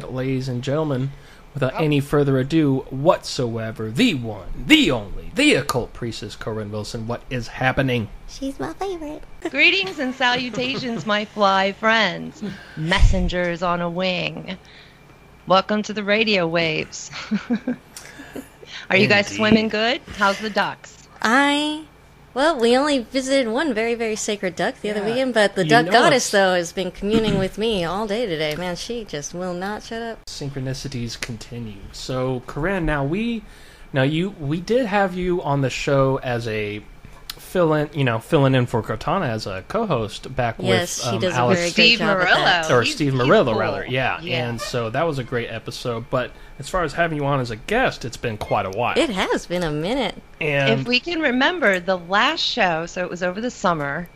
Ladies and gentlemen, without any further ado whatsoever, the one, the only, the Occult Priestess, Corinne Wilson. What is happening? She's my favorite. Greetings and salutations, my fly friends, messengers on a wing. Welcome to the radio waves. Are you guys swimming good? How's the ducks? Well, we only visited one very, very sacred duck the other weekend, but the duck goddess, though, has been communing with me all day today. Man, she just will not shut up. Synchronicities continue. So, Corinne, we did have you on the show as a filling in for Cortana as a co-host back with he does Alex, a very great job at that. or Steve Murillo, cool. rather. Yeah, and so that was a great episode. But as far as having you on as a guest, it's been quite a while. It has been a minute. And if we can remember the last show, so it was over the summer,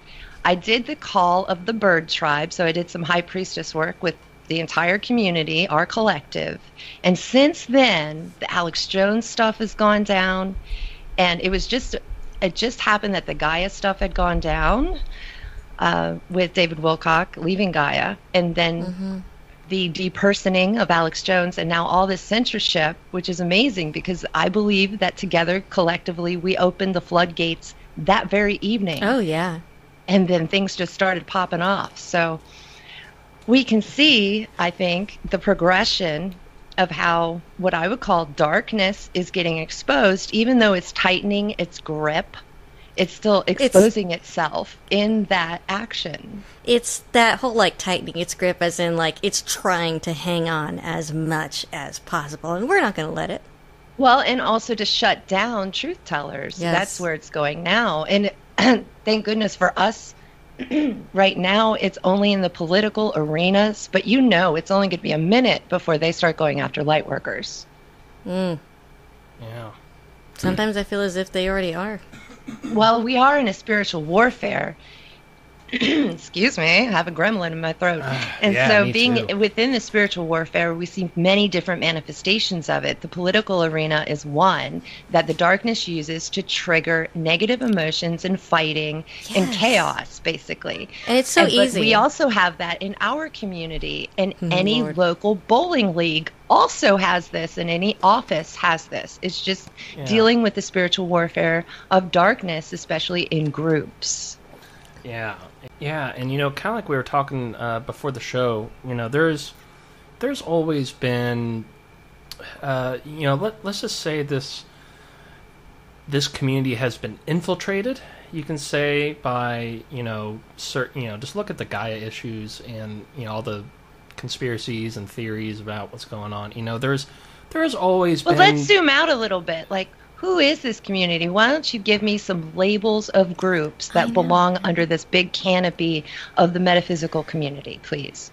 I did the Call of the Bird Tribe, so I did some High Priestess work with the entire community, our collective. And since then, the Alex Jones stuff has gone down, and it just happened that the Gaia stuff had gone down with David Wilcock leaving Gaia, and then the depersoning of Alex Jones, and now all this censorship, which is amazing because I believe that together, collectively, we opened the floodgates that very evening. Oh, yeah. And then things just started popping off. So we can see, I think, the progression of how what I would call darkness is getting exposed, even though it's tightening its grip. It's still exposing itself in that action. It's that whole, tightening its grip, as in, it's trying to hang on as much as possible, and we're not going to let it. Well, and also to shut down truth tellers. Yes. That's where it's going now. And thank goodness for us, right now, it's only in the political arenas, but it's only going to be a minute before they start going after light workers. Yeah. Sometimes I feel as if they already are. Well, we are in a spiritual warfare. Excuse me, I have a gremlin in my throat. So being within the spiritual warfare, we see many different manifestations of it. The political arena is one that the darkness uses to trigger negative emotions and fighting and chaos, basically. And it's so easy. But we also have that in our community, and any local bowling league also has this, and any office has this. It's just dealing with the spiritual warfare of darkness, especially in groups. Yeah, and kind of like we were talking before the show, there's always been, let's just say this community has been infiltrated. You can say by certain, just look at the Gaia issues and all the conspiracies and theories about what's going on. There's always been. Well, let's zoom out a little bit, who is this community? Why don't you give me some labels of groups that belong under this big canopy of the metaphysical community, please?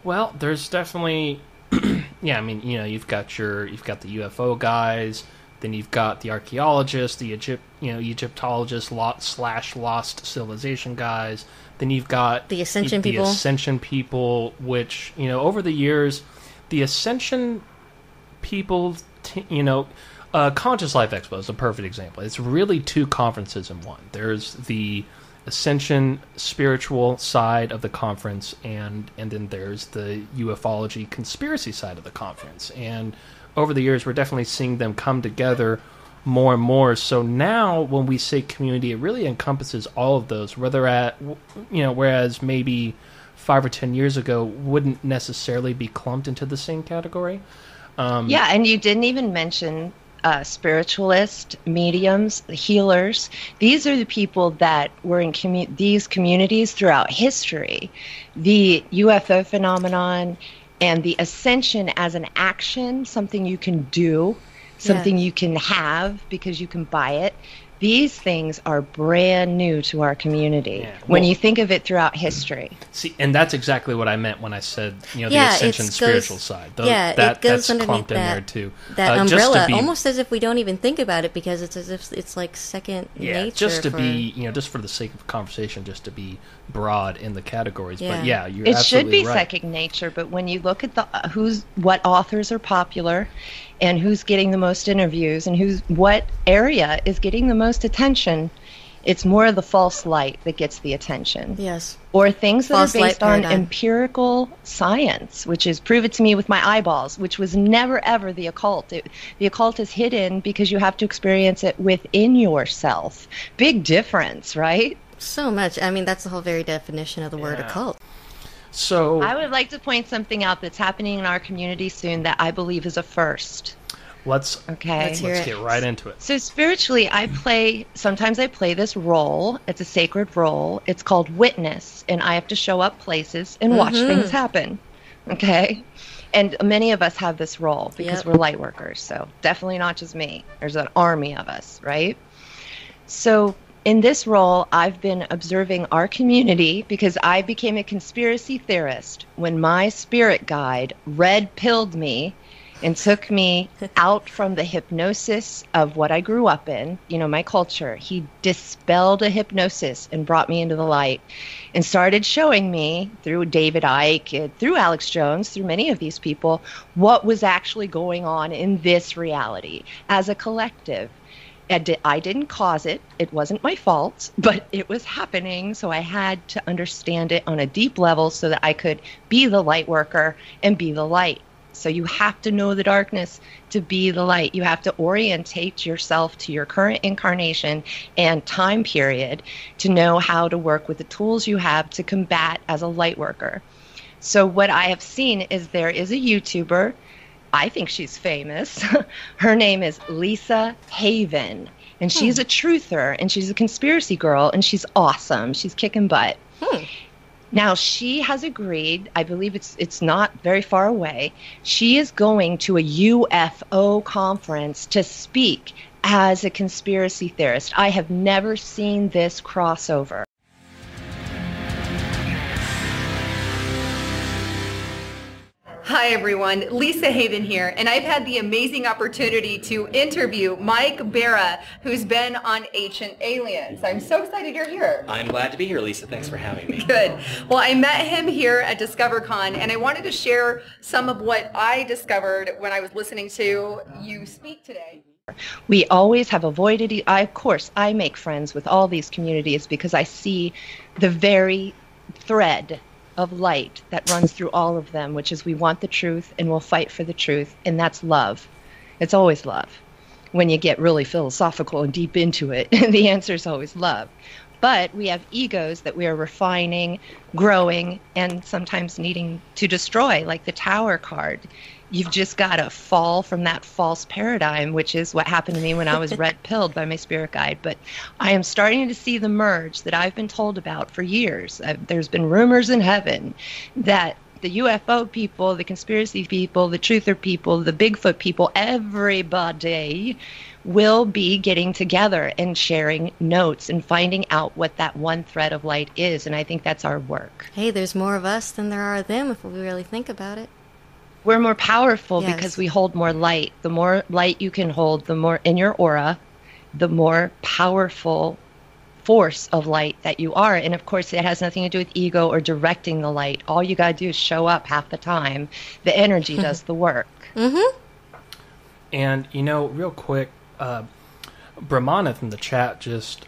Well, there's definitely, you've got the UFO guys, then you've got the archaeologists, the Egyptologists / lost civilization guys, then you've got the Ascension people. The Ascension people, which over the years, the Ascension people, Conscious Life Expo is a perfect example. It's really two conferences in one. There's the Ascension spiritual side of the conference, and then there's the ufology conspiracy side of the conference. And over the years, we're definitely seeing them come together more and more. So now, when we say community, it really encompasses all of those. Whereas maybe 5 or 10 years ago wouldn't necessarily be clumped into the same category. And you didn't even mention spiritualists, mediums, healers. These are the people that were in these communities throughout history. The UFO phenomenon and the ascension as an action, something you can do, something you can have because you can buy it. These things are brand new to our community when you think of it throughout history. See, and that's exactly what I meant when I said, the Ascension spiritual side. It goes that's underneath clumped in there too. That umbrella, almost as if we don't even think about it because it's as if it's like second nature. Just to be, just for the sake of conversation, just to be broad in the categories. Yeah. But you're it absolutely should be right. second nature, but when you look at what authors are popular and who's getting the most interviews and what area is getting the most attention It's more of the false light that gets the attention. Yes. Or things that False are based light on paradigm. empirical science, which is prove it to me with my eyeballs, which was never ever the occult. The occult is hidden because you have to experience it within yourself. Big difference, right? So much. I mean, that's the whole very definition of the word occult. So I would like to point something out that's happening in our community soon that I believe is a first. let's Okay. Let's get right into it. So spiritually, sometimes I play this role. It's a sacred role. It's called witness, and I have to show up places and watch things happen. Okay? And many of us have this role because we're light workers, so definitely not just me. There's an army of us, right? So in this role, I've been observing our community because I became a conspiracy theorist when my spirit guide red-pilled me and took me out from the hypnosis of what I grew up in, my culture. He dispelled a hypnosis and brought me into the light and started showing me through David Icke, through Alex Jones, through many of these people, what was actually going on in this reality as a collective. I didn't cause it. It wasn't my fault, but it was happening. So I had to understand it on a deep level so that I could be the light worker and be the light. So you have to know the darkness to be the light. You have to orientate yourself to your current incarnation and time period to know how to work with the tools you have to combat as a light worker. So what I have seen is there is a YouTuber. I think she's famous. Her name is Lisa Haven, and she's a truther, and she's a conspiracy girl, and she's awesome. She's kicking butt. Now, she has agreed, I believe it's not very far away, she is going to a UFO conference to speak as a conspiracy theorist. I have never seen this crossover. Hi everyone, Lisa Haven here, and I've had the amazing opportunity to interview Mike Barra, who's been on Ancient Aliens. I'm so excited you're here. I'm glad to be here, Lisa. Thanks for having me. Good. Well, I met him here at DiscoverCon, and I wanted to share some of what I discovered when I was listening to you speak today. We always have avoided, of course, I make friends with all these communities because I see the very thread of light that runs through all of them, which is we want the truth and we'll fight for the truth, and that's love. It's always love. When you get really philosophical and deep into it, the answer is always love. But we have egos that we are refining, growing, and sometimes needing to destroy, like the Tower card. You've just got to fall from that false paradigm, which is what happened to me when I was red-pilled by my spirit guide. But I am starting to see the merge that I've been told about for years. There's been rumors in heaven that the UFO people, the conspiracy people, the truther people, the Bigfoot people, everybody will be getting together and sharing notes and finding out what that one thread of light is. And I think that's our work. Hey, there's more of us than there are of them if we really think about it. We're more powerful Yes. because we hold more light. The more light you can hold, the more in your aura, the more powerful force of light that you are. And of course, it has nothing to do with ego or directing the light. All you got to do is show up half the time. The energy does the work. And, real quick, Brahmaneth in the chat just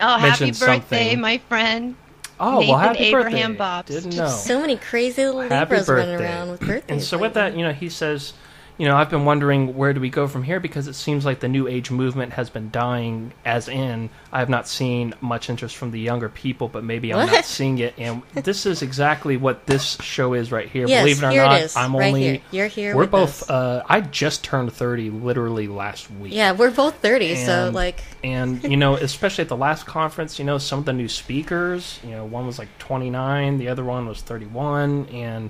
Oh, happy mentioned birthday, something. my friend. Oh, Nathan well, happy Abraham birthday. Bobs. Didn't know. So many crazy little Happy Libras running birthday. around with birthdays. And so with lately. that, he says, I've been wondering where do we go from here because it seems like the New Age movement has been dying, as in I have not seen much interest from the younger people, but maybe I'm not What? seeing it. And this is exactly what this show is right here. Yes, Believe it or here not, it is, I'm right only... here. You're here We're with both... us. I just turned 30 literally last week. Yeah, we're both 30, so And- like... And, especially at the last conference, some of the new speakers, one was like 29, the other one was 31, and,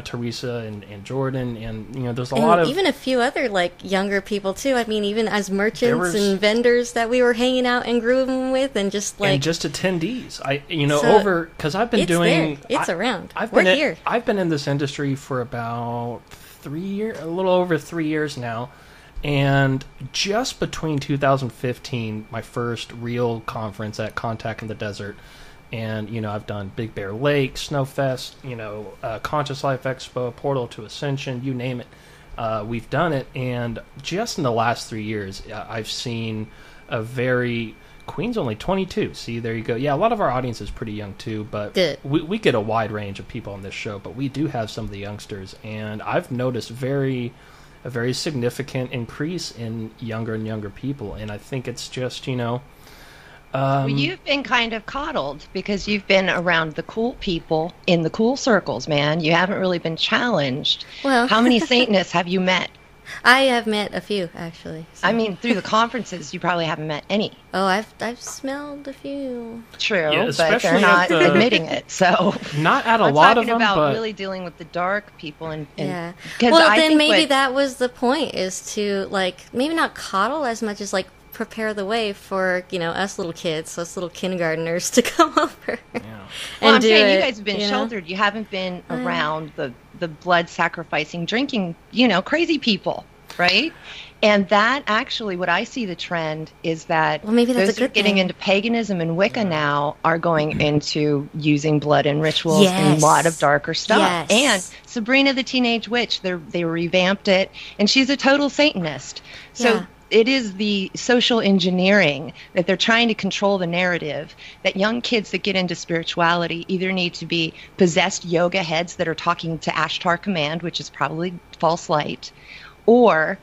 Teresa and Jordan, and, there's a lot of... even a few other like younger people too. I mean, even as merchants was- and vendors that we were hanging out and grooving with, and just like and just attendees. So, because I've been it's doing... there. It's around. I've We're been here. I've been in this industry for about 3 years, a little over 3 years now. And just between 2015, my first real conference at Contact in the Desert, and, I've done Big Bear Lake, Snowfest, Conscious Life Expo, Portal to Ascension, you name it. We've done it. And just in the last 3 years, I've seen a very Queen's only 22. See, there you go. Yeah, a lot of our audience is pretty young too, but we get a wide range of people on this show, but we do have some of the youngsters, and I've noticed a very significant increase in younger and younger people, and I think it's just, well, you've been kind of coddled because you've been around the cool people in the cool circles, man. You haven't really been challenged. Well, how many Satanists have you met? I have met a few, actually. So. I mean, through the conferences, you probably haven't met any. Oh, I've smelled a few. True, yeah, but they're not admitting it. So not at a lot of them. I'm talking about but... really dealing with the dark people, and yeah. Well, I then maybe that was the point: is to maybe not coddle as much as prepare the way for us little kids, us little kindergartners to come over. Yeah. Well, I'm saying you guys have been sheltered. You haven't been around the blood sacrificing, drinking, crazy people, right? And that actually, what I see the trend is that maybe that's those who are getting into paganism and Wicca now are going into using blood and rituals and a lot of darker stuff. Yes. And Sabrina the Teenage Witch, they revamped it, and she's a total Satanist. So it is the social engineering that they're trying to control the narrative that young kids that get into spirituality either need to be possessed yoga heads that are talking to Ashtar Command, which is probably false light, or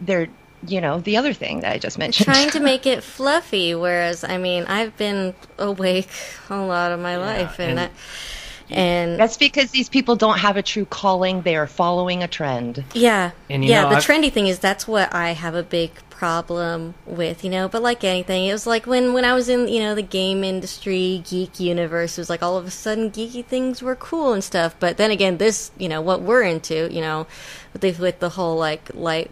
they're, the other thing that I just mentioned. Trying to make it fluffy, whereas, I've been awake a lot of my life, and that's because these people don't have a true calling. They are following a trend. Yeah. And the trendy thing is that's what I have a big problem with, but like anything, it was like when I was in, the game industry, geek universe, it was like all of a sudden geeky things were cool and stuff. But then again, this, what we're into, with the whole light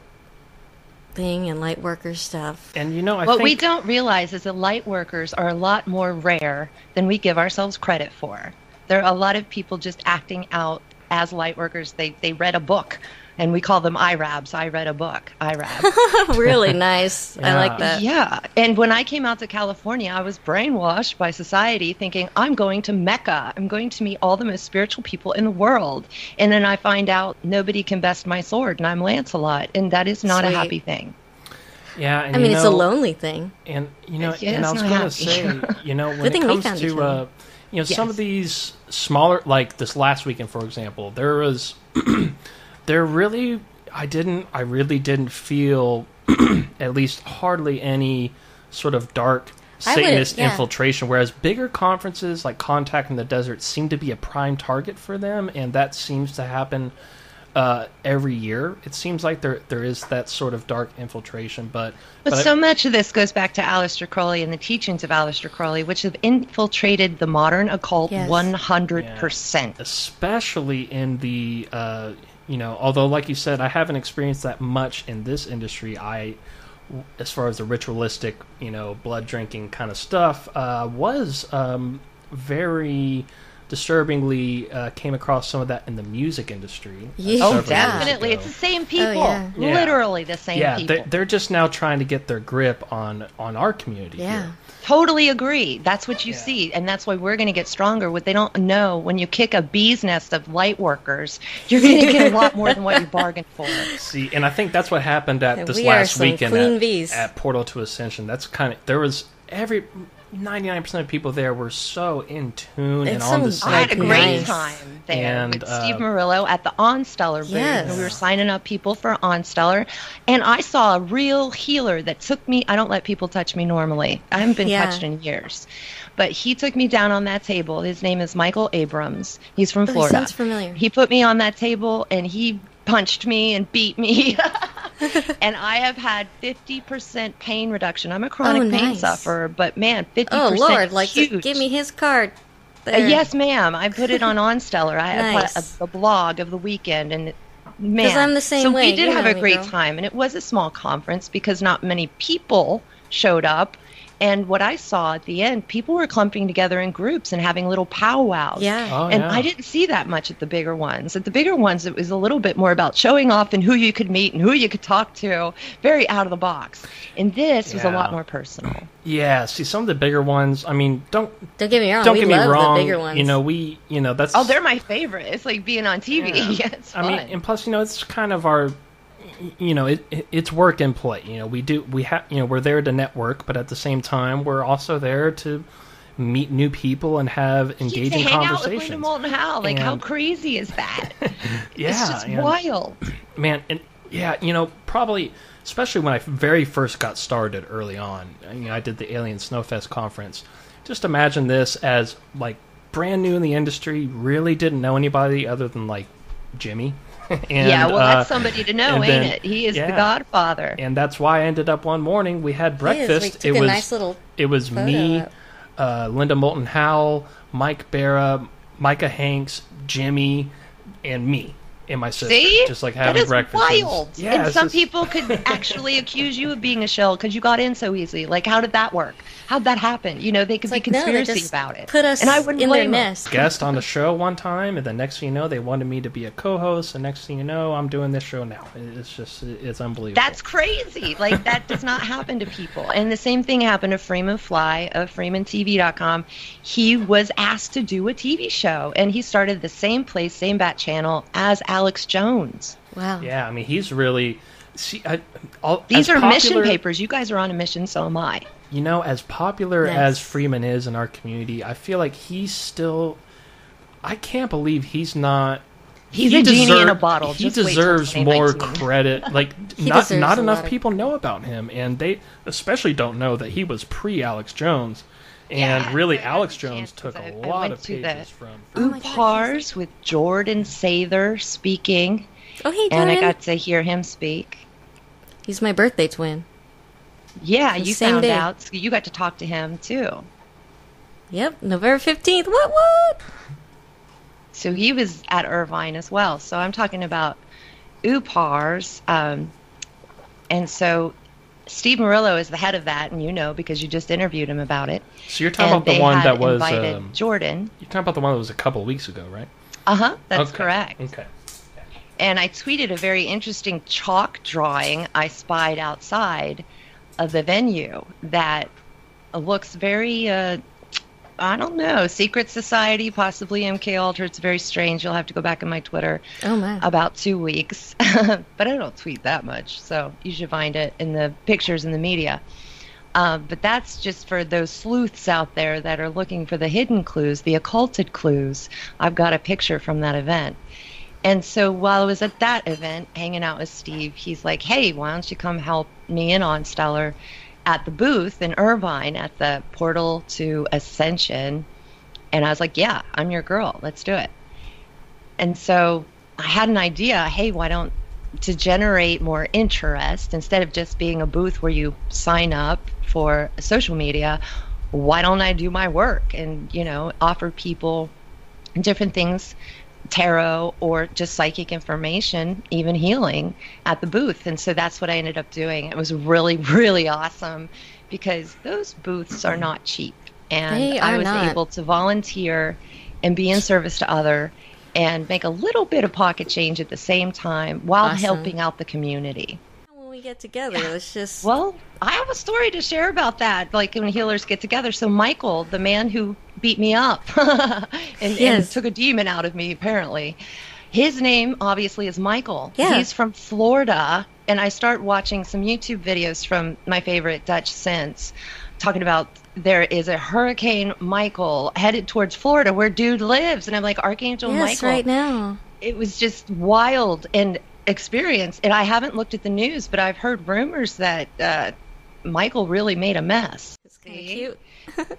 thing and light worker stuff. And what we don't realize is that light workers are a lot more rare than we give ourselves credit for. There are a lot of people just acting out as light workers. They read a book, and we call them IRABs. I read a book. IRAB. Really nice. Yeah. I like that. Yeah. And when I came out to California, I was brainwashed by society thinking, I'm going to Mecca. I'm going to meet all the most spiritual people in the world. And then I find out nobody can best my sword, and I'm Lancelot. And that is not a happy thing. Yeah, and it's a lonely thing. And, and I was going to say, when it comes to... some of these smaller, like this last weekend, for example, I really didn't feel at least hardly any sort of dark Satanist infiltration, whereas bigger conferences like Contact in the Desert seem to be a prime target for them, and that seems to happen every year. It seems like there is that sort of dark infiltration, but so much of this goes back to Aleister Crowley and the teachings of Aleister Crowley, which have infiltrated the modern occult 100%. Yeah. Especially in the, although like you said, I haven't experienced that much in this industry. As far as the ritualistic, blood drinking kind of stuff, was very... disturbingly came across some of that in the music industry. Oh, definitely. It's the same people. Literally the same people. Yeah, they're just now trying to get their grip on our community here. Totally agree. That's what you see, and that's why we're going to get stronger. What they don't know, when you kick a bee's nest of light workers, you're going to get a lot more than what you bargained for. See, and I think that's what happened at this last weekend at Portal to Ascension. That's there was 99% of people there were so in tune and on the same. I had a great time there with Steve Murillo at the Onstellar booth. And we were signing up people for Onstellar, and I saw a real healer that took me. I don't let people touch me normally. I haven't been touched in years. But he took me down on that table. His name is Michael Abrams. He's from Florida. Sounds familiar. He put me on that table, and he punched me and beat me. And I have had 50% pain reduction. I'm a chronic pain sufferer, but man, 50% Oh, Lord, huge. Give me his card. Yes, ma'am. I put it on Onstellar. I put a blog of the weekend, and man. Because I'm the same way. So we did have a great time, and it was a small conference because not many people showed up. And what I saw at the end, people were clumping together in groups and having little powwows. I didn't see that much at the bigger ones. At the bigger ones, it was a little bit more about showing off and who you could meet and who you could talk to. Very out of the box. And this was a lot more personal. Yeah, see, some of the bigger ones, don't get me wrong. Don't get me wrong. The bigger ones. That's... Oh, they're my favorite. It's like being on TV. Yeah. It's fun. And plus, it's kind of our... it's work and play. We're there to network, but at the same time, we're also there to meet new people and have engaging to hang conversations. Out with Molten Hal. Like, how crazy is that? Yeah, it's just wild, man. And probably, especially when I very first got started early on. I did the Alien Snowfest conference. Just imagine this as like brand new in the industry, really didn't know anybody other than like Jimmy. And, that's somebody to know, ain't it? He is the godfather. And that's why I ended up one morning, we had breakfast. It was a nice little me, Linda Moulton Howell, Mike Barra, Micah Hanks, Jimmy, and me. And my sister, See? just like having breakfast. Wild. And some people could actually accuse you of being a shill because you got in so easily. Like, how did that work? How'd that happen? They could be conspiracy about it. Put us and I wouldn't in blame their them. nest. Guest on the show one time, and the next thing you know, they wanted me to be a co-host. And next thing you know, I'm doing this show now. It's unbelievable. That's crazy. Like, that does not happen to people. And the same thing happened to Freeman Fly of FreemanTV.com. He was asked to do a TV show, and he started the same place, same bat channel as Alex Jones. Wow. Yeah, I mean, he's really... These are mission papers. You guys are on a mission, so am I. As popular as Freeman is in our community, I feel like he's still... I can't believe he's not... He's a genie in a bottle. He deserves more credit. Like, not enough people know about him, and they especially don't know that he was pre-Alex Jones. And really, Alex Jones took a lot of pages from... Upars with Jordan Sather speaking. Oh, hey, Jordan. And I got to hear him speak. He's my birthday twin. Yeah, you found out. So you got to talk to him, too. Yep, November 15th. What? So he was at Irvine as well. So I'm talking about Upars. And so Steve Murillo is the head of that, and because you just interviewed him about it. So you're talking about the one that was... Jordan. You're talking about the one that was a couple of weeks ago, right? Uh-huh, that's correct. Okay. And I tweeted a very interesting chalk drawing I spied outside of the venue that looks very, I don't know, secret society, possibly MK Ultra. It's very strange. You'll have to go back in my Twitter. Oh, man. About 2 weeks. But I don't tweet that much, so you should find it in the pictures in the media. But that's just for those sleuths out there that are looking for the hidden clues, the occulted clues. I've got a picture from that event. And so while I was at that event, hanging out with Steve, he's like, hey, why don't you come help me in on Stellar at the booth in Irvine at the portal to Ascension? And I was like, yeah, I'm your girl. Let's do it. And so I had an idea, hey, why don't, to generate more interest, instead of just being a booth where you sign up for social media, why don't I do my work and, offer people different things, tarot or just psychic information, even healing at the booth. And so that's what I ended up doing. It was really, really awesome because those booths are not cheap. And I was able to volunteer and be in service to other and make a little bit of pocket change at the same time while helping out the community. When we get together, let's just... Well, I have a story to share about that, like when healers get together. So Michael, the man who beat me up and took a demon out of me, apparently, his name obviously is Michael. Yeah. He's from Florida, and I start watching some YouTube videos from my favorite Dutch saints talking about there is a Hurricane Michael headed towards Florida where dude lives, and I'm like, Archangel Michael. Yes, right now. It was just wild and experience, and I haven't looked at the news, but I've heard rumors that Michael really made a mess. It's kind of cute.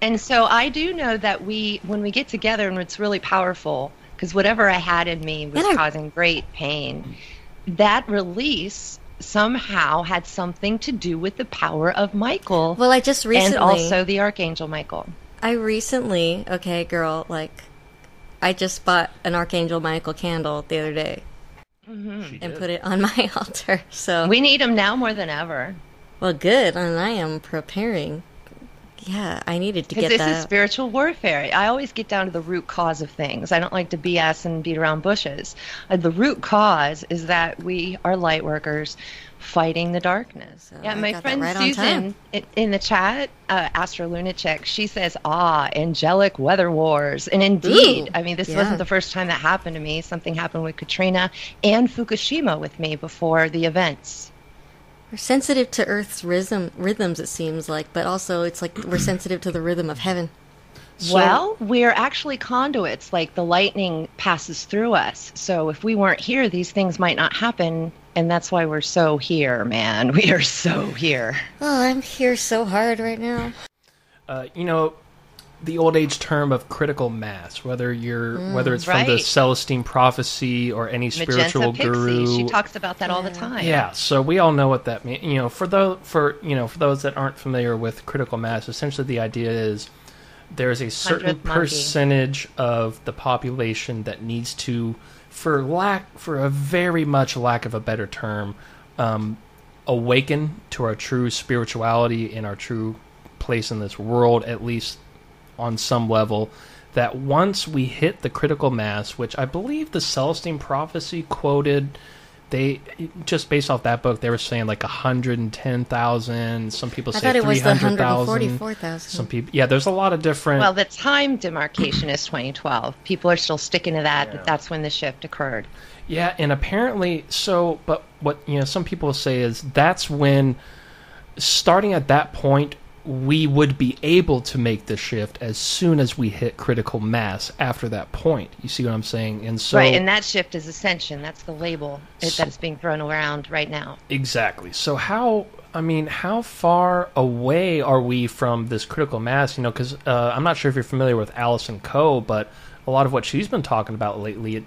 And so I do know that when we get together, and it's really powerful, because whatever I had in me was causing great pain, that release somehow had something to do with the power of Michael. Well, I just recently... And also the Archangel Michael. I recently, okay, girl, I just bought an Archangel Michael candle the other day. Mm-hmm. And put it on my altar. So we need them now more than ever. Well, good, and I am preparing Yeah, I needed to Because get this is that. spiritual warfare. I always get down to the root cause of things. I don't like to BS and beat around bushes. The root cause is that we are light workers fighting the darkness. So Yeah, I my got that friend right on Susan in the chat, Astro Lunatic, she says, angelic weather wars. And indeed, Ooh, I mean, this yeah. wasn't the first time that happened to me. Something happened with Katrina and Fukushima with me before the events. We're sensitive to Earth's rhythms, it seems like, but also it's like we're sensitive to the rhythm of heaven. Well, we're actually conduits, like the lightning passes through us. So if we weren't here, these things might not happen, and that's why we're so here, man. We are so here. Oh, I'm here so hard right now. The old age term of critical mass, whether it's from the right. Celestine prophecy or any spiritual Magenta Pixie, guru. she talks about that all the time. Yeah, so we all know what that means. For those that aren't familiar with critical mass, essentially the idea is there's a certain 100th monkey. percentage of the population that needs to, for a very much lack of a better term, awaken to our true spirituality and our true place in this world, at least on some level, that once we hit the critical mass, which I believe the Celestine prophecy quoted, they just based off that book, they were saying like 110,000. Some people say 300,000. I thought it was the 144,000. Some people, yeah, there's a lot of different. Well, the time demarcation is 2012. People are still sticking to that. Yeah. That's when the shift occurred. Yeah, and apparently, but what some people say is that's when, starting at that point, we would be able to make the shift as soon as we hit critical mass after that point. You see what I'm saying? And so, right, and that shift is Ascension. That's the label that is being thrown around right now. Exactly. So how far away are we from this critical mass? Because I'm not sure if you're familiar with Alison Coe, but a lot of what she's been talking about lately,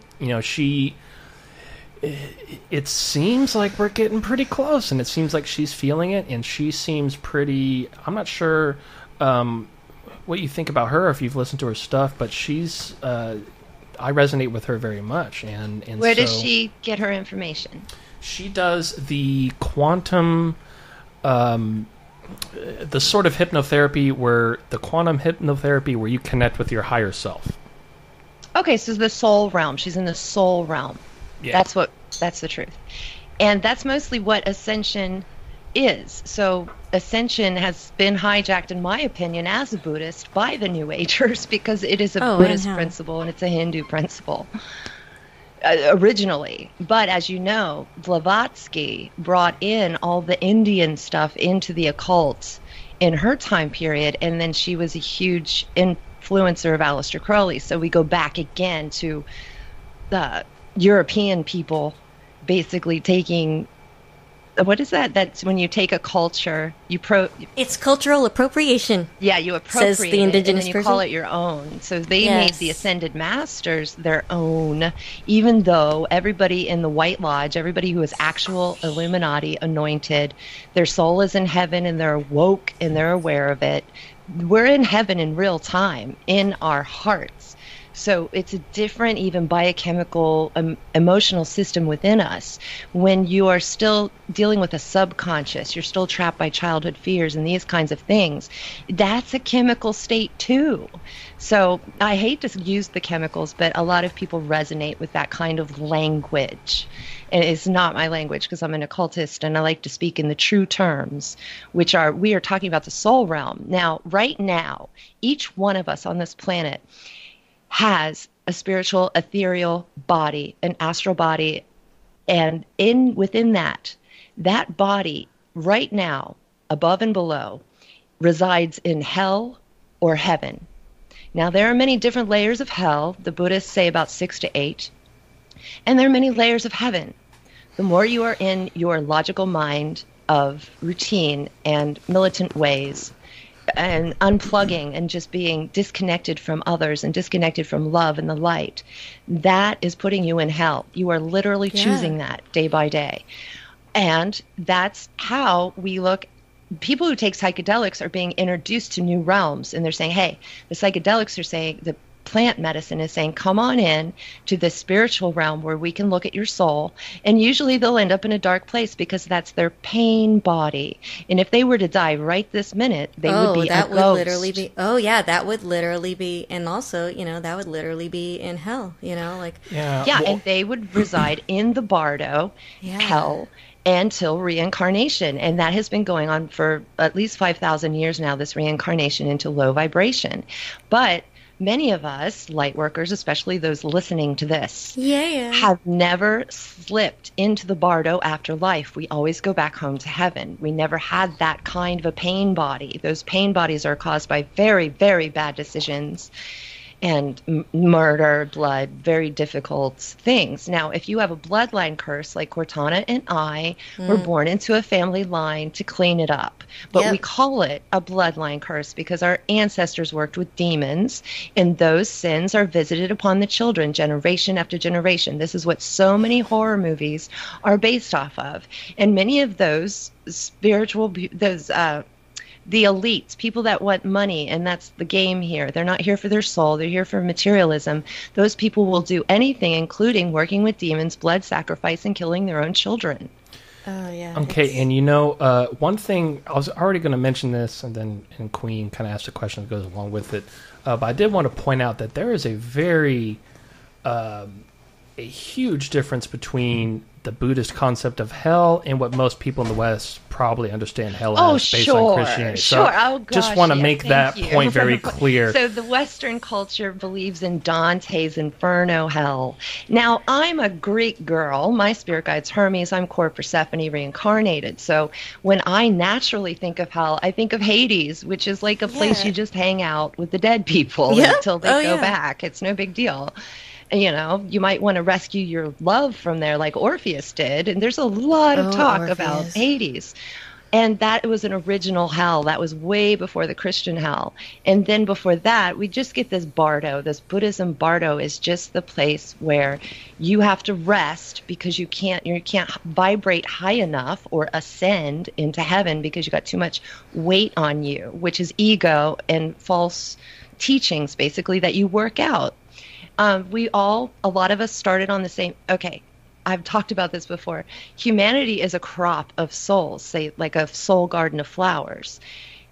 it seems like we're getting pretty close, and it seems like she's feeling it, and she seems pretty. I'm not sure what you think about her if you've listened to her stuff, but she's. I resonate with her very much, and where does she get her information? She does the quantum, the sort of hypnotherapy where you connect with your higher self. Okay, so the soul realm. She's in the soul realm. Yeah. That's the truth. And that's mostly what Ascension is. So Ascension has been hijacked, in my opinion, as a Buddhist by the New Agers, because it is a Buddhist principle and it's a Hindu principle originally. But as you know, Blavatsky brought in all the Indian stuff into the occult in her time period, and then she was a huge influencer of Aleister Crowley. So we go back again to the European people basically taking, what is that? That's when you take a culture, it's cultural appropriation. Yeah, you appropriate says the indigenous it, and then you person. call it your own. So they made the Ascended Masters their own, even though everybody in the White Lodge, everybody who is actual Illuminati anointed, their soul is in heaven and they're woke and they're aware of it. We're in heaven in real time in our hearts. So it's a different, even biochemical, emotional system within us. When you are still dealing with a subconscious, you're still trapped by childhood fears and these kinds of things. That's a chemical state too. So I hate to use the chemicals, but a lot of people resonate with that kind of language. And it's not my language because I'm an occultist and I like to speak in the true terms, we are talking about the soul realm. Now, right now, each one of us on this planet has a spiritual, ethereal body, an astral body, and within that body right now, above and below, resides in hell or heaven. Now, there are many different layers of hell. The Buddhists say about 6 to 8, and there are many layers of heaven. The more you are in your logical mind of routine and militant ways, and unplugging and just being disconnected from others and disconnected from love and the light, that is putting you in hell. You are literally choosing that day by day. And that's how we look. People who take psychedelics are being introduced to new realms, and they're saying, hey, the psychedelics are saying, the plant medicine is saying, come on in to the spiritual realm where we can look at your soul. And usually they'll end up in a dark place because that's their pain body. And if they were to die right this minute, they would be that a would ghost. literally be. Oh yeah, that would literally be. And also, that would literally be in hell. Yeah, and they would reside in the bardo, hell, until reincarnation. And that has been going on for at least 5,000 years now, this reincarnation into low vibration. But many of us, light workers, especially those listening to this, have never slipped into the bardo after life. We always go back home to heaven. We never had that kind of a pain body. Those pain bodies are caused by very, very bad decisions and murder, blood, very difficult things. Now, if you have a bloodline curse, like Cortana and I were born into a family line to clean it up. But we call it a bloodline curse because our ancestors worked with demons, and those sins are visited upon the children generation after generation. This is what so many horror movies are based off of. And many of those the elites, people that want money, and that's the game here. They're not here for their soul. They're here for materialism. Those people will do anything, including working with demons, blood sacrifice, and killing their own children. Oh, yeah. Okay, and one thing, I was already going to mention this, and Queen kind of asked a question that goes along with it, but I did want to point out that there is a huge difference between the Buddhist concept of hell and what most people in the West probably understand hell as based on Christianity. So just want to make that point very clear. So the Western culture believes in Dante's Inferno hell. Now, I'm a Greek girl. My spirit guide's Hermes. I'm core Persephone reincarnated. So when I naturally think of hell, I think of Hades, which is like a place you just hang out with the dead people until they go back. It's no big deal. You might want to rescue your love from there like Orpheus did. And there's a lot of talk about Hades. And that was an original hell. That was way before the Christian hell. And then before that, we just get this bardo. This Buddhism bardo is just the place where you have to rest because you can't vibrate high enough or ascend into heaven because you got too much weight on you, which is ego and false teachings, basically, that you work out. A lot of us started on the same, I've talked about this before. Humanity is a crop of souls, say like a soul garden of flowers.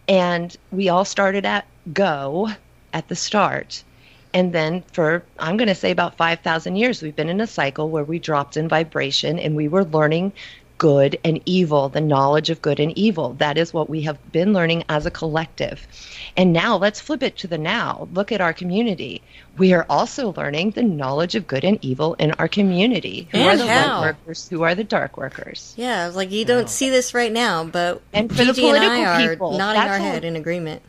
And we all started at go at the start. And then for, I'm going to say about 5,000 years, we've been in a cycle where we dropped in vibration and we were learning good and evil, the knowledge of good and evil. That is what we have been learning as a collective. And now let's flip it to the now. Look at our community. We are also learning the knowledge of good and evil in our community. Who are the light workers? Who are the dark workers? Yeah, it's like you don't see this right now, but and for Gigi the political and I people, are nodding our head in agreement.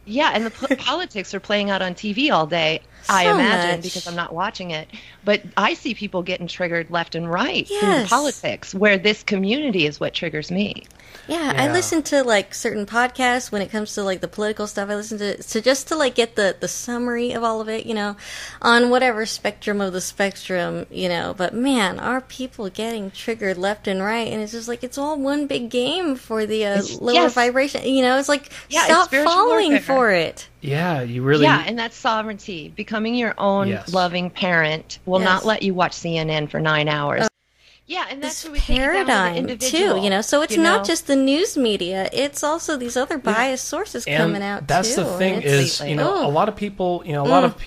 Yeah, and the politics are playing out on TV all day, I imagine, because I'm not watching it. But I see people getting triggered left and right through the politics, where this community is what triggers me. Yeah, I listen to like certain podcasts when it comes to like the political stuff. I listen to just to like get the summary of all of it, on whatever spectrum of the spectrum, But man, are people getting triggered left and right? And it's just like it's all one big game for the lower vibration. It's like stop falling for it. Yeah, you really. Yeah, and that's sovereignty. Becoming your own loving parent will not let you watch CNN for 9 hours. Yeah, and that's what we paradigm too, so it's not just the news media; it's also these other biased sources coming out. That's too. the thing is, a lot of people,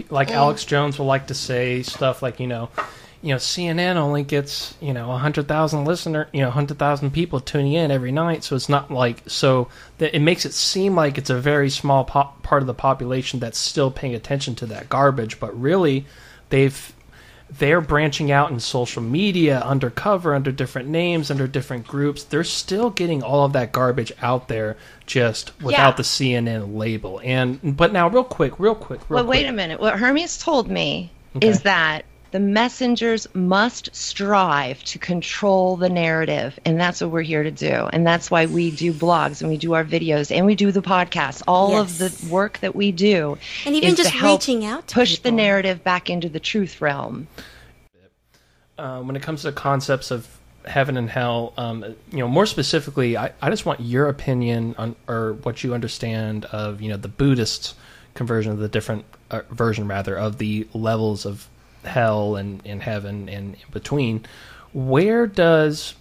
like Alex Jones will like to say stuff like, CNN only gets 100,000 listeners, 100,000 people tuning in every night, so it's not like that it makes it seem like it's a very small part of the population that's still paying attention to that garbage, but really, they're branching out in social media, undercover, under different names, under different groups. They're still getting all of that garbage out there just without the CNN label. But now, real quick. Wait a minute. What Hermes told me is that the messengers must strive to control the narrative, and that's what we're here to do. And that's why we do blogs, and we do our videos, and we do the podcasts. All of the work that we do and even is just to help reaching out to push people. the narrative back into the truth realm. When it comes to concepts of heaven and hell, more specifically, I just want your opinion on, or what you understand of, the Buddhist conversion of the different version rather of the levels of hell and heaven and in between. Where does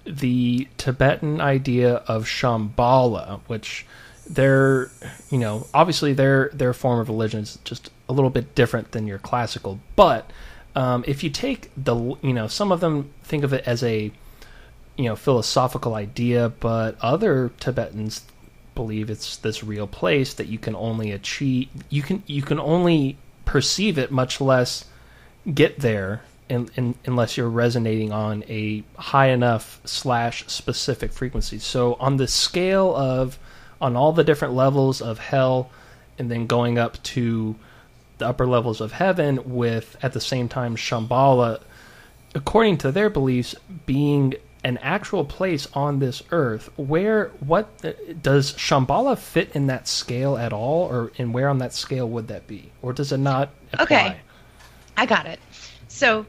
the Tibetan idea of Shambhala, which they're, obviously their form of religion is just a little bit different than your classical, but if you take some of them think of it as a philosophical idea, but other Tibetans believe it's this real place that you can only achieve, you can only perceive it, much less get there, unless you're resonating on a high enough / specific frequency. So on the scale of, on all the different levels of hell, and then going up to the upper levels of heaven, with at the same time Shambhala, according to their beliefs, being an actual place on this earth, what does Shambhala fit in that scale at all, and where on that scale would that be, or does it not apply? Okay, I got it. So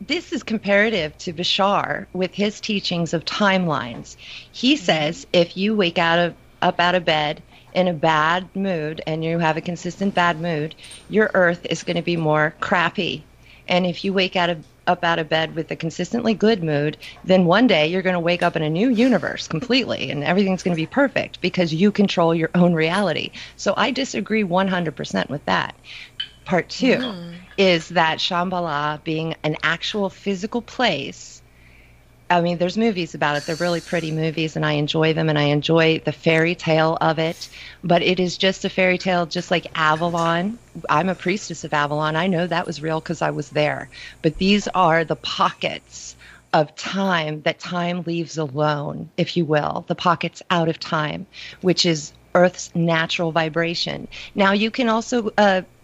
this is comparative to Bashar with his teachings of timelines. He says if you wake up out of bed in a bad mood, and you have a consistent bad mood, your earth is going to be more crappy. And if you wake up out of bed with a consistently good mood, then one day you're going to wake up in a new universe completely, and everything's going to be perfect because you control your own reality. So I disagree 100% with that. Part two is that Shambhala being an actual physical place. I mean, there's movies about it. They're really pretty movies, and I enjoy them, and I enjoy the fairy tale of it. But it is just a fairy tale, just like Avalon. I'm a priestess of Avalon. I know that was real because I was there. But these are the pockets of time that time leaves alone, if you will, the pockets out of time, which is Earth's natural vibration. Now, you can also...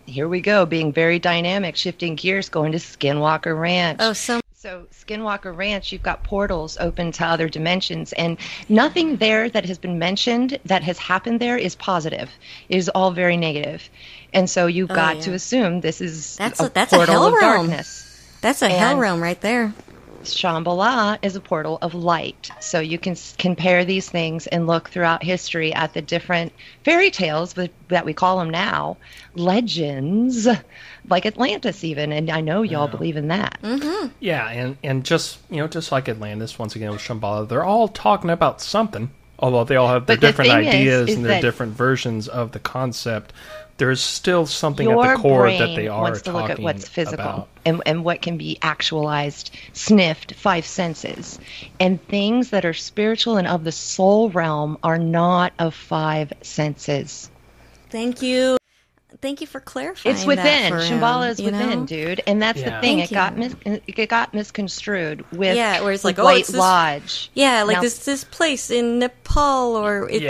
here we go, being very dynamic, shifting gears, going to Skinwalker Ranch. So Skinwalker Ranch, you've got portals open to other dimensions, and nothing there that has been mentioned that has happened there is positive. It is all very negative. And so you've got to assume this is that's a a portal hell of realm. darkness. That's a hell realm right there. Shambhala is a portal of light. So you can compare these things and look throughout history at the different fairy tales that we call them now, legends, like Atlantis even, and I know y'all believe in that. Mm-hmm. Yeah, and just like Atlantis, once again with Shambhala, they're all talking about something, although they all have their different ideas and their different versions of the concept. There's still something at the core that they are wants to look at what's physical about. And what can be actualized, sniffed, 5 senses. And things that are spiritual and of the soul realm are not of 5 senses. Thank you. Thank you for clarifying. It's within. That for Shambhala is him, within, dude. And that's the thing. It got misconstrued with where it's like, White Lodge. Yeah, like now, this place in Nepal, or it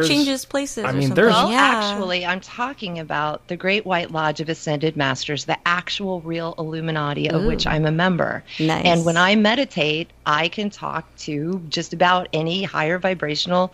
changes places. I mean, actually, I'm talking about the Great White Lodge of Ascended Masters, the actual real Illuminati of which I'm a member. Nice. And when I meditate, I can talk to just about any higher vibrational,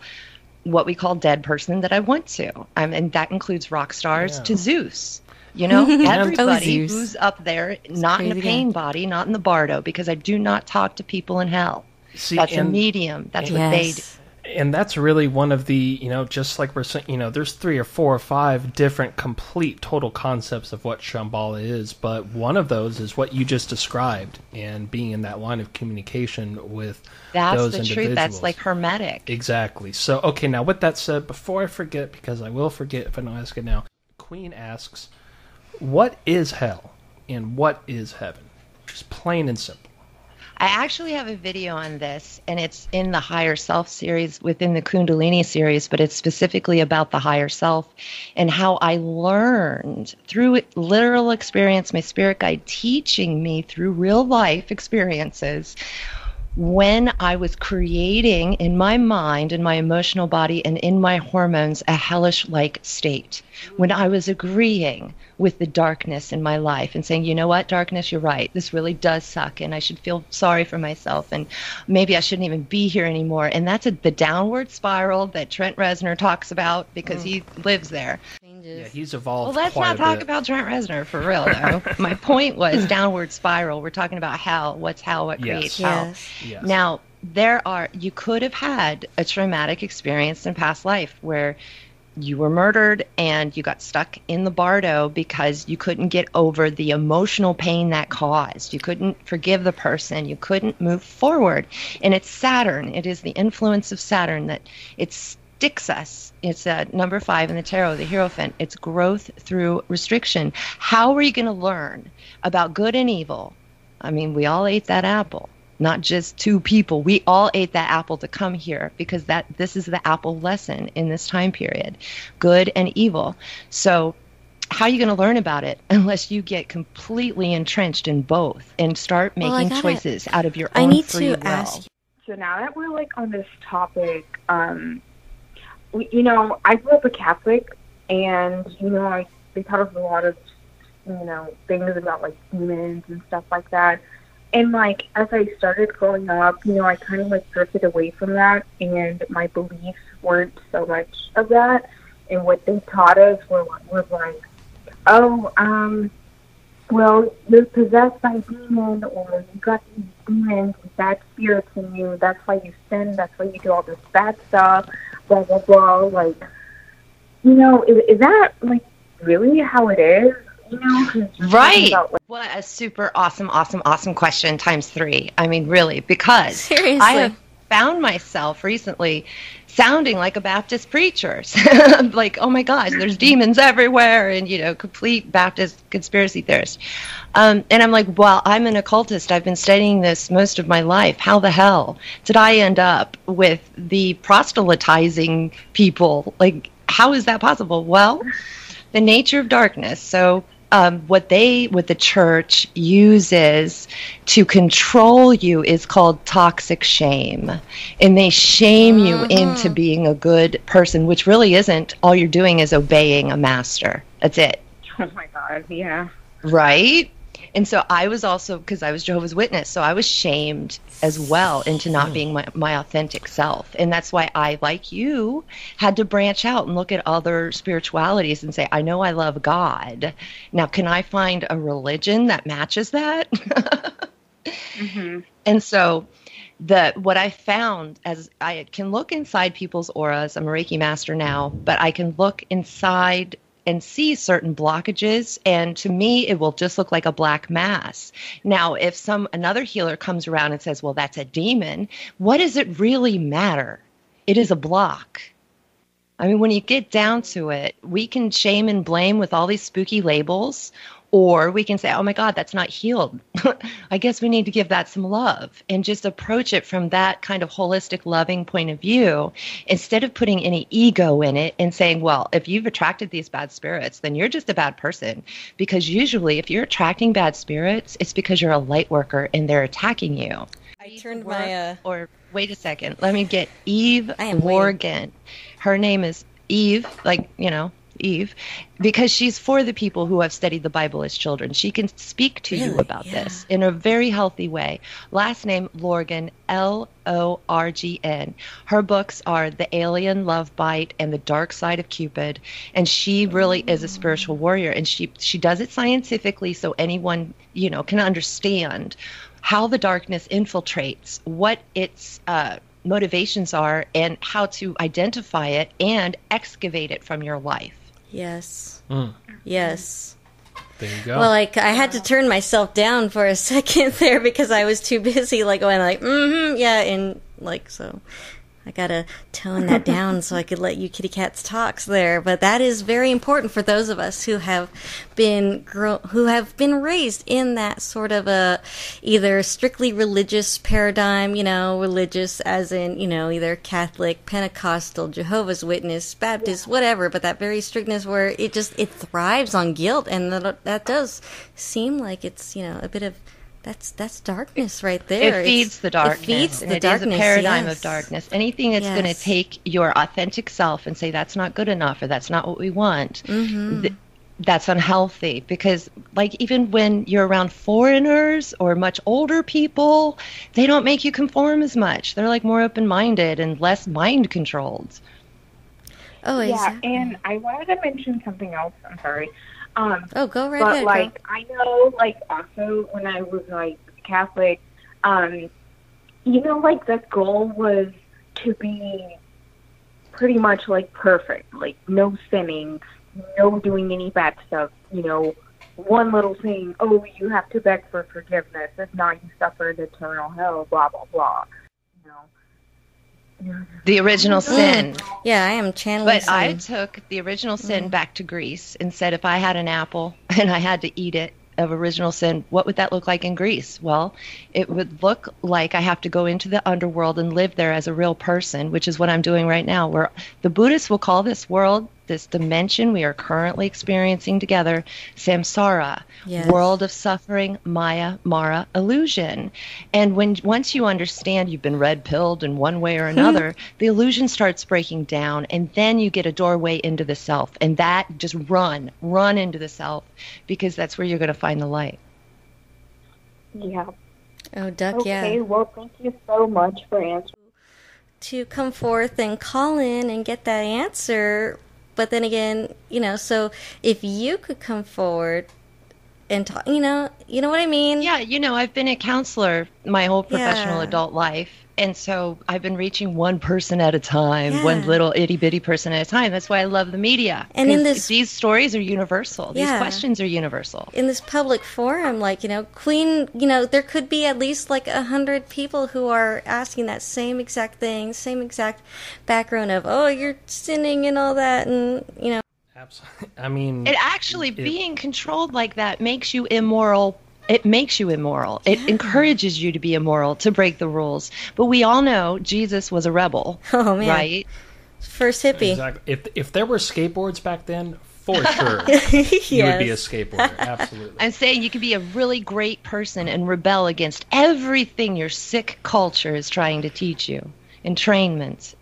what we call dead person that I want to. And that includes rock stars to Zeus. Everybody who's up there, not in a pain body, not in the bardo, because I do not talk to people in hell. That's a medium. That's what they do. And that's really one of the, just like we're saying, there's 3 or 4 or 5 different complete total concepts of what Shambhala is, but one of those is what you just described, and being in that line of communication with those individuals. That's the truth. That's like hermetic. Exactly. So, okay, now with that said, before I forget, because I will forget if I don't ask it now, Queen asks, what is hell and what is heaven? Just plain and simple. I actually have a video on this, and it's in the Higher Self series within the Kundalini series, but it's specifically about the higher self and how I learned through literal experience, my spirit guide teaching me through real life experiences, when I was creating in my mind, in my emotional body, and in my hormones a hellish-like state. When I was agreeing with the darkness in my life and saying, you know what, darkness, you're right. This really does suck, and I should feel sorry for myself, and maybe I shouldn't even be here anymore. And that's the downward spiral that Trent Reznor talks about because he lives there. Yeah, he's evolved. Well, let's not talk about Trent Reznor for real, though. My point was downward spiral. We're talking about hell. What's hell? What creates hell? Yes. Now, you could have had a traumatic experience in past life where you were murdered and you got stuck in the bardo because you couldn't get over the emotional pain that caused. You couldn't forgive the person. You couldn't move forward. And it's Saturn. It is the influence of Saturn that it sticks us. It's number 5 in the tarot, the Hierophant. It's growth through restriction. How are you going to learn about good and evil? I mean, we all ate that apple. Not just 2 people. We all ate that apple to come here because this is the apple lesson in this time period. Good and evil. So how are you going to learn about it unless you get completely entrenched in both and start making choices out of your own free will? Ask you. So now that we're like on this topic, you know, I grew up a Catholic, and you know, they taught us a lot of, you know, things about like demons and stuff like that. And, like, as I started growing up, you know, I kind of, like, drifted away from that, and my beliefs weren't so much of that. And what they taught us was like, oh, well, you're possessed by a demon, or you got these demons, bad spirits in you, that's why you sin, that's why you do all this bad stuff, blah, blah, blah. Like, you know, is that, like, really how it is? You know, right. What a super awesome question times 3. I mean, really, because seriously, I have found myself recently sounding like a Baptist preacher. Like, oh my gosh, there's demons everywhere, and, you know, complete Baptist conspiracy theorist. And I'm like, well, I'm an occultist. I've been studying this most of my life. How the hell did I end up with the proselytizing people? Like, how is that possible? Well, the nature of darkness. So what the church uses to control you is called toxic shame. And they shame you into being a good person, which really isn't. All you're doing is obeying a master. That's it. Oh my God, yeah. Right? And so I was also, because I was Jehovah's Witness, so I was shamed as well into not being my authentic self. And that's why I, like you, had to branch out and look at other spiritualities and say, I know I love God. Now, can I find a religion that matches that? Mm-hmm. And so what I found, as I can look inside people's auras, I'm a Reiki master now, but I can look inside and see certain blockages, and to me it will just look like a black mass. Now, if another healer comes around and says, well, that's a demon, what does it really matter? It is a block. I mean, when you get down to it, we can shame and blame with all these spooky labels, or we can say, oh my God, that's not healed. I guess we need to give that some love and just approach it from that kind of holistic, loving point of view, instead of putting any ego in it and saying, well, if you've attracted these bad spirits, then you're just a bad person. Because usually if you're attracting bad spirits, it's because you're a light worker and they're attacking you. I turned my... Or wait a second. Let me get Eve Morgan. Her name is Eve, like, you know, Eve, because she's for the people who have studied the Bible as children. She can speak to you about this in a very healthy way. Last name Lorgan, Lorgn. Her books are The Alien Love Bite and The Dark Side of Cupid, and she really is a spiritual warrior, and she does it scientifically so anyone, you know, can understand how the darkness infiltrates, what its motivations are, and how to identify it and excavate it from your life. Yes. Yes. There you go. Well, like, I had to turn myself down for a second there because I was too busy, like, going like, yeah, and, like, so I gotta tone that down so I could let you kitty cats talks there. But that is very important for those of us who have been raised in that sort of a either strictly religious paradigm, you know, religious as in, you know, either Catholic, Pentecostal, Jehovah's Witness, Baptist, whatever, but that very strictness where it thrives on guilt, and that does seem like it's, you know, a bit of that's darkness right there. It feeds the darkness. It feeds the darkness. It is a paradigm of darkness. Anything that's going to take your authentic self and say that's not good enough or that's not what we want, that's unhealthy. Because, like, even when you're around foreigners or much older people, they don't make you conform as much. They're, like, more open-minded and less mind-controlled. Oh, exactly. Yeah, and I wanted to mention something else. I'm sorry. Go right But, ahead. like, I know, like, also when I was, like, Catholic, you know, like, the goal was to be pretty much like perfect, like no sinning, no doing any bad stuff, you know, one little thing, oh, you have to beg for forgiveness, if not you suffer eternal hell, blah, blah, blah. You know? The original sin. Yeah, I am channeling But I took the original sin back to Greece and said if I had an apple and I had to eat it of original sin, what would that look like in Greece? Well, it would look like I have to go into the underworld and live there as a real person, which is what I'm doing right now, where the Buddhists will call this world, this dimension we are currently experiencing together, samsara, world of suffering, maya, mara, illusion. And once you understand you've been red-pilled in one way or another, the illusion starts breaking down, and then you get a doorway into the self. And that, just run into the self, because that's where you're going to find the light. Yeah. Oh, Duck, Okay, well, thank you so much for answering. To come forth and call in and get that answer. But then again, you know, so if you could come forward and talk, you know what I mean? Yeah, you know, I've been a counselor my whole professional adult life. And so I've been reaching one person at a time, one little itty bitty person at a time. That's why I love the media. And in these stories are universal. These questions are universal. In this public forum, like, you know, Queen, you know, there could be at least like 100 people who are asking that same exact thing, same exact background of, oh, you're sinning and all that, and, you know. Absolutely. I mean, being controlled like that makes you immoral. It makes you immoral. It encourages you to be immoral, to break the rules. But we all know Jesus was a rebel. Oh, man. Right? First hippie. Exactly. If there were skateboards back then, for sure, you would be a skateboarder. Absolutely. I'm saying you could be a really great person and rebel against everything your sick culture is trying to teach you. Entrainments.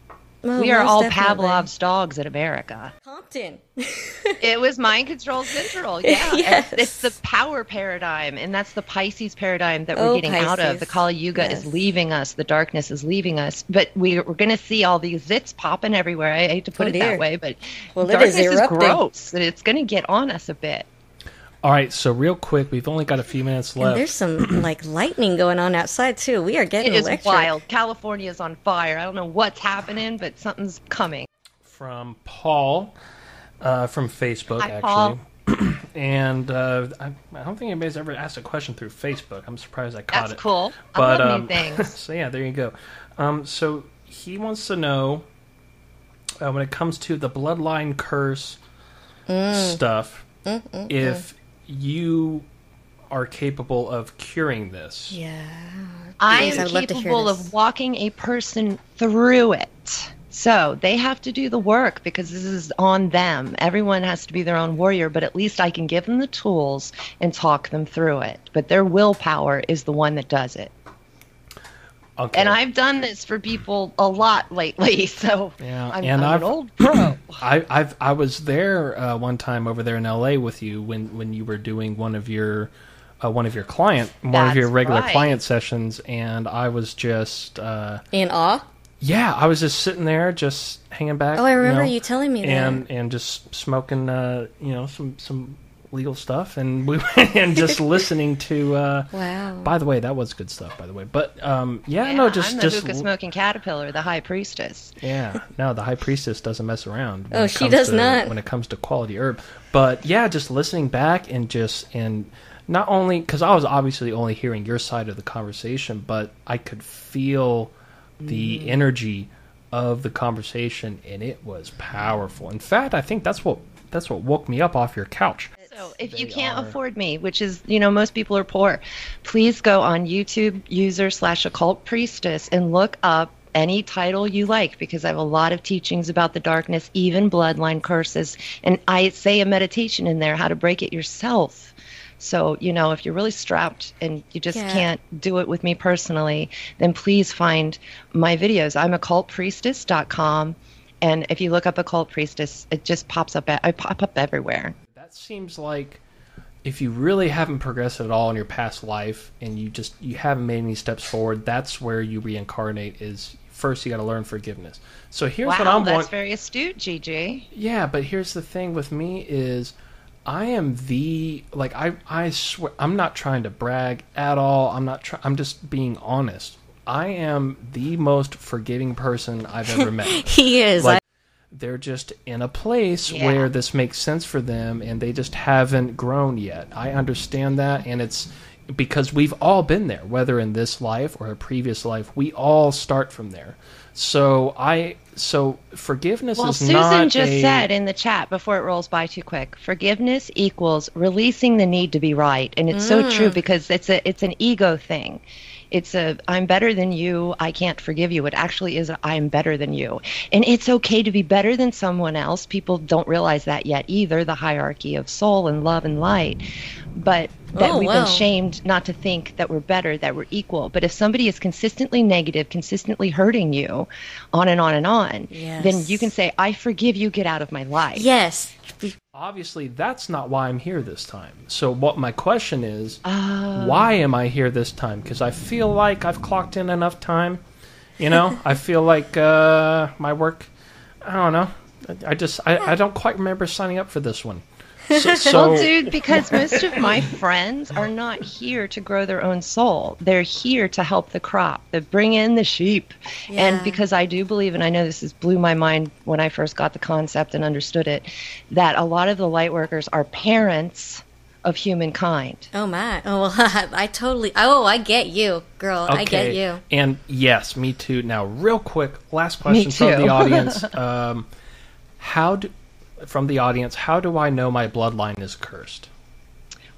Oh, we are all definitely. Pavlov's dogs in America. Compton. It was mind control central. Yeah. Yes. It's the power paradigm, and that's the Pisces paradigm that we're getting out of. The Kali Yuga is leaving us. The darkness is leaving us. But we're going to see all these zits popping everywhere. I hate to put it that way, but darkness is gross. And it's going to get on us a bit. All right, so real quick, we've only got a few minutes left. And there's some like lightning going on outside too. We are getting electric. It is wild. California is on fire. I don't know what's happening, but something's coming. From Paul, from Facebook, Hi, actually. Paul. And I don't think anybody's ever asked a question through Facebook. I'm surprised I caught it. That's cool. But, I love new things. So yeah, there you go. So he wants to know when it comes to the bloodline curse stuff, if you are capable of curing this. Yeah. I am capable of walking a person through it. So they have to do the work because this is on them. Everyone has to be their own warrior, but at least I can give them the tools and talk them through it. But their willpower is the one that does it. Okay. And I've done this for people a lot lately, so I'm an old pro. I was there one time over there in LA with you when you were doing one of your regular client sessions, and I was just in awe. Yeah, I was just sitting there, just hanging back. Oh, I remember you telling me that, and just smoking, some legal stuff, and we and just listening to. Wow. By the way, that was good stuff. By the way, but I'm the hookah smoking caterpillar, the High Priestess. Yeah, no, the High Priestess doesn't mess around. Oh, she does not when it comes to quality herb. But yeah, just listening back and not only because I was obviously only hearing your side of the conversation, but I could feel the energy of the conversation, and it was powerful. In fact, I think that's what woke me up off your couch. So if you can't afford me, which is, most people are poor, please go on YouTube, user/Occult Priestess, and look up any title you like, because I have a lot of teachings about the darkness, even bloodline curses. And I say a meditation in there, how to break it yourself. So, if you're really strapped and you just can't do it with me personally, then please find my videos. I'm occultpriestess.com. And if you look up Occult Priestess, it just pops up. I pop up everywhere. That seems like if you really haven't progressed at all in your past life and you haven't made any steps forward, that's where you reincarnate. Is first you got to learn forgiveness. So here's what I'm. Wow, that's very astute, Gigi. Yeah, but here's the thing with me is I am I swear I'm not trying to brag at all. I'm just being honest. I am the most forgiving person I've ever met. He is. they're just in a place Yeah. where this makes sense for them, and they just haven't grown yet. I understand that, and it's because we've all been there, whether in this life or a previous life. We all start from there. So forgiveness Well, is Susan not just said in the chat before it rolls by too quick, forgiveness equals releasing the need to be right. And it's so true, because it's an ego thing. It's I'm better than you, I can't forgive you. It actually is I'm better than you. And it's okay to be better than someone else. People don't realize that yet either, the hierarchy of soul and love and light. But that we've been shamed not to think that we're better, that we're equal. But if somebody is consistently negative, consistently hurting you, on and on and on, then you can say, I forgive you, get out of my life. Yes. Obviously, that's not why I'm here this time. So what my question is, why am I here this time? Because I feel like I've clocked in enough time. You know, I feel like my work, I don't know. I don't quite remember signing up for this one. So, well, dude, because most of my friends are not here to grow their own soul. They're here to help the crop, to bring in the sheep. Yeah. And because I do believe, and I know this blew my mind when I first got the concept and understood it, that a lot of the light workers are parents of humankind. Oh, my. Oh, well, I get you, girl. okay. I get you. And yes, me too. Now, real quick, last question from the audience. From the audience, how do I know my bloodline is cursed?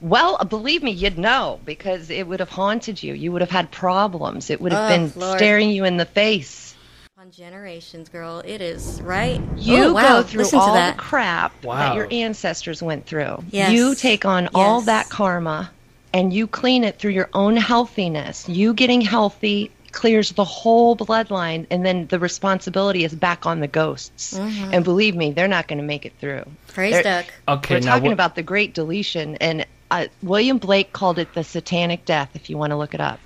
Well, believe me, you'd know, because it would have haunted you. You would have had problems. It would have been staring you in the face. On generations, girl, it is, right? You go through all the crap that your ancestors went through. Yes. You take on all that karma, and you clean it through your own healthiness. You getting healthy clears the whole bloodline, and then the responsibility is back on the ghosts. And believe me, they're not going to make it through. Praise Duck. Okay, we're talking about the Great Deletion, and William Blake called it the Satanic Death, if you want to look it up.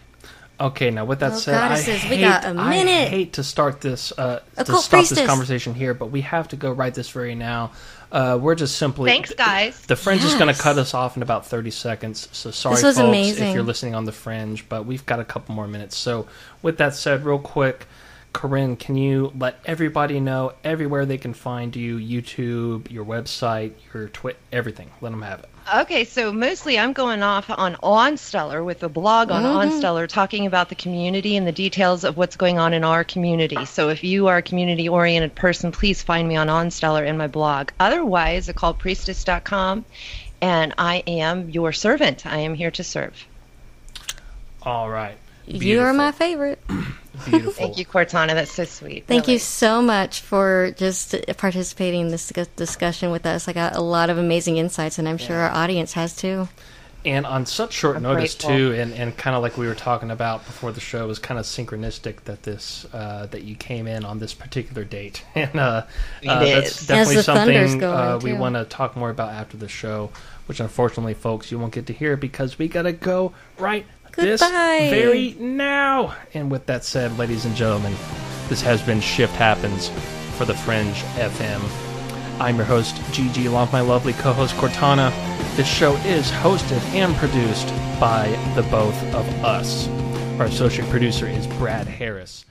Okay, now with that said, I hate to start this Occult Priestess. This conversation here, but we have to go right this very now. We're just simply... Thanks, guys. The Fringe is going to cut us off in about 30 seconds, so sorry, folks, if you're listening on the Fringe, but we've got a couple more minutes. So with that said, real quick, Corinne, can you let everybody know everywhere they can find you, YouTube, your website, your Twitter, everything. Let them have it. Okay, so mostly I'm going off on OnStellar with a blog on OnStellar talking about the community and the details of what's going on in our community. So if you are a community-oriented person, please find me on OnStellar in my blog. Otherwise, occultpriestess.com, and I am your servant. I am here to serve. All right. Beautiful. You are my favorite. Beautiful. Thank you, Cortana. That's so sweet. Thank you so much for just participating in this discussion with us. I got a lot of amazing insights, and I'm sure our audience has too. And on such short notice too, and kind of like we were talking about before the show, it was kind of synchronistic that this that you came in on this particular date, and that's definitely something we want to talk more about after the show. Which unfortunately, folks, you won't get to hear because we gotta go right this very now. And with that said, ladies and gentlemen, this has been Shift Happens for the Fringe FM. I'm your host, Gigi, along with my lovely co-host, Cortana. This show is hosted and produced by the both of us. Our associate producer is Brad Harris.